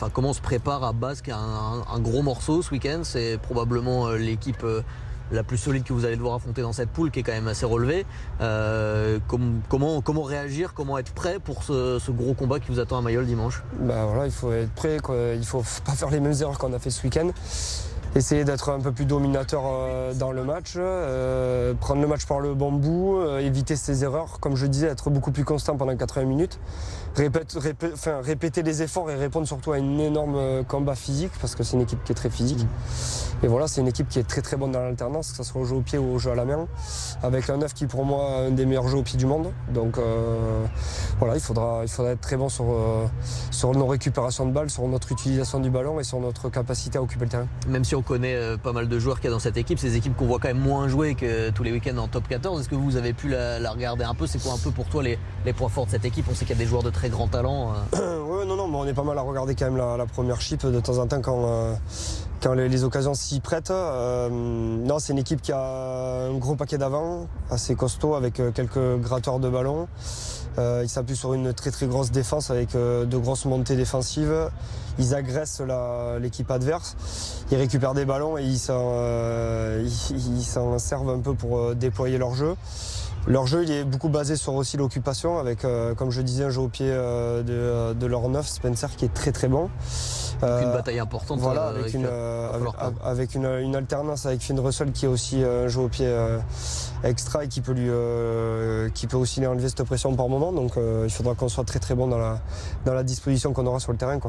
Enfin, comment on se prépare à Basque à un gros morceau ce week-end? C'est probablement l'équipe la plus solide que vous allez devoir affronter dans cette poule, qui est quand même assez relevée. Comment réagir, comment être prêt pour ce gros combat qui vous attend à Mayol dimanche? Voilà, il faut être prêt, quoi. Il ne faut pas faire les mêmes erreurs qu'on a fait ce week-end. Essayer d'être un peu plus dominateur dans le match, prendre le match par le bon bout, éviter ses erreurs, comme je disais, être beaucoup plus constant pendant 80 minutes, répéter les efforts et répondre surtout à un énorme combat physique, parce que c'est une équipe qui est très physique. Et voilà, c'est une équipe qui est très très bonne dans l'alternance, que ce soit au jeu au pied ou au jeu à la main, avec un 9 qui pour moi est un des meilleurs jeux au pied du monde. Donc voilà, il faudra être très bon sur nos récupérations de balles, sur notre utilisation du ballon et sur notre capacité à occuper le terrain. Même si on connaît pas mal de joueurs qu'il y a dans cette équipe, ces équipes qu'on voit quand même moins jouer que tous les week-ends en top 14, est-ce que vous avez pu la regarder un peu? C'est quoi un peu pour toi les points forts de cette équipe? On sait qu'il y a des joueurs de très grand talent. Ouais, non, mais on est pas mal à regarder quand même la première chip de temps en temps quand les occasions s'y prêtent. Non, c'est une équipe qui a un gros paquet d'avant, assez costaud, avec quelques gratteurs de ballon. Ils s'appuient sur une très très grosse défense avec de grosses montées défensives. Ils agressent l'équipe adverse, ils récupèrent des ballons et ils s'en servent un peu pour déployer leur jeu. Leur jeu, il est beaucoup basé sur aussi l'occupation avec, comme je disais, un jeu au pied de leur 9, Spencer, qui est très très bon. Une bataille importante. Voilà, avec une alternance avec Finn Russell qui est aussi un jeu au pied extra et qui peut aussi lui enlever cette pression par moment. Donc il faudra qu'on soit très très bon dans la disposition qu'on aura sur le terrain, quoi.